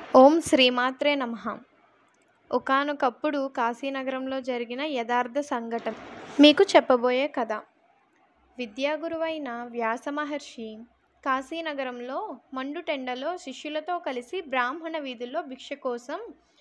ఓం శ్రీమాత్రే నమః. ఒకానొకప్పుడు కాశీనగరంలో జరిగిన యథార్థ సంఘటన మీకు చెప్పబోయే కథ. విద్యాగురువైన వ్యాసమహర్షి కాశీనగరంలో మండుటెండలో శిష్యులతో కలిసి బ్రాహ్మణ వీధుల్లో భిక్ష కోసం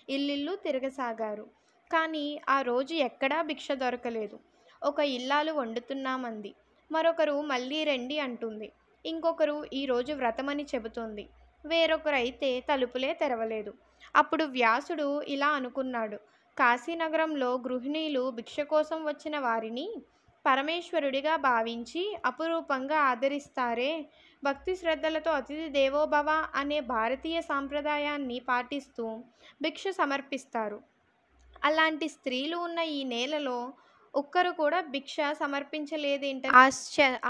ఇల్లిల్లు తిరగసాగారు. కానీ ఆ రోజు ఎక్కడా భిక్ష దొరకలేదు. ఒక ఇల్లాలు వండుతున్నామంది, మరొకరు మళ్ళీ రండి అంటుంది, ఇంకొకరు ఈరోజు వ్రతమని చెబుతోంది, వేరొకరైతే తలుపులే తెరవలేదు. అప్పుడు వ్యాసుడు ఇలా అనుకున్నాడు: కాశీనగరంలో గృహిణీలు భిక్ష కోసం వచ్చిన వారిని పరమేశ్వరుడిగా భావించి అపురూపంగా ఆదరిస్తారే, భక్తి శ్రద్ధలతో అతిథి దేవోభవ అనే భారతీయ సాంప్రదాయాన్ని పాటిస్తూ భిక్ష సమర్పిస్తారు. అలాంటి స్త్రీలు ఉన్న ఈ నేలలో ఒక్కరు కూడా భిక్ష సమర్పించలేదేంటని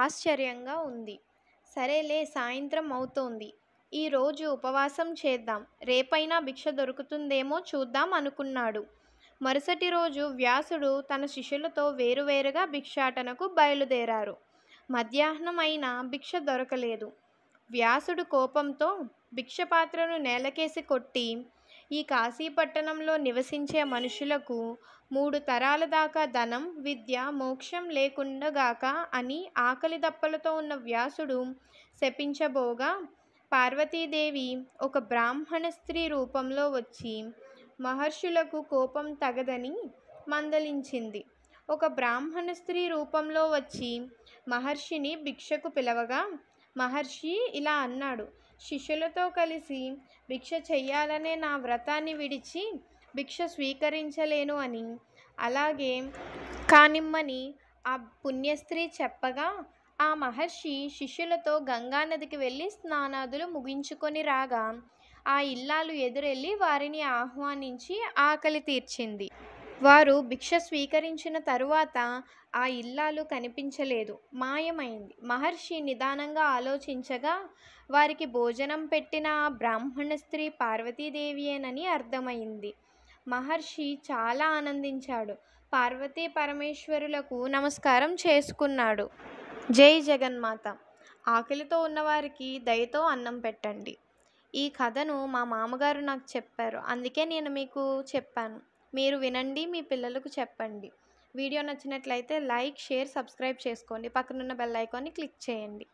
ఆశ్చర్యంగా ఉంది. సరేలే, సాయంత్రం అవుతోంది, ఈరోజు ఉపవాసం చేద్దాం, రేపైనా భిక్ష దొరుకుతుందేమో చూద్దాం అనుకున్నాడు. మరుసటి రోజు వ్యాసుడు తన శిష్యులతో వేరువేరుగా భిక్షాటనకు బయలుదేరారు. మధ్యాహ్నం అయినా భిక్ష దొరకలేదు. వ్యాసుడు కోపంతో భిక్షపాత్రను నేలకేసి కొట్టి, ఈ కాశీపట్టణంలో నివసించే మనుషులకు 3 తరాల దాకా ధనం, విద్య, మోక్షం లేకుండగాక అని ఆకలి దప్పలతో ఉన్న వ్యాసుడు శపించబోగా, పార్వతీదేవి ఒక బ్రాహ్మణ స్త్రీ రూపంలో వచ్చి మహర్షులకు కోపం తగదని మందలించింది. ఒక బ్రాహ్మణ స్త్రీ రూపంలో వచ్చి మహర్షిని భిక్షకు పిలవగా, మహర్షి ఇలా అన్నాడు: శిష్యులతో కలిసి భిక్ష చెయ్యాలనే నా వ్రతాన్ని విడిచి భిక్ష స్వీకరించలేను అని, అలాగే కానిమ్మని ఆ పుణ్యస్త్రీ చెప్పగా, ఆ మహర్షి శిష్యులతో గంగానదికి వెళ్ళి స్నానాదులు ముగించుకొని రాగా, ఆ ఇల్లాలు ఎదురెళ్ళి వారిని ఆహ్వానించి ఆకలి తీర్చింది. వారు భిక్ష స్వీకరించిన తరువాత ఆ ఇల్లాలు కనిపించలేదు, మాయమైంది. మహర్షి నిదానంగా ఆలోచించగా వారికి భోజనం పెట్టిన ఆ బ్రాహ్మణ స్త్రీ పార్వతీదేవియేనని అర్థమైంది. మహర్షి చాలా ఆనందించాడు. పార్వతీ పరమేశ్వరులకు నమస్కారం చేసుకున్నాడు. జై జగన్మాత. ఆకలితో ఉన్నవారికి దయతో అన్నం పెట్టండి. ఈ కథను మా మామగారు నాకు చెప్పారు, అందుకే నేను మీకు చెప్పాను. మీరు వినండి, మీ పిల్లలకు చెప్పండి. వీడియో నచ్చినట్లయితే లైక్, షేర్, సబ్స్క్రైబ్ చేసుకోండి. పక్కనున్న బెల్ ఐకాన్ని క్లిక్ చేయండి.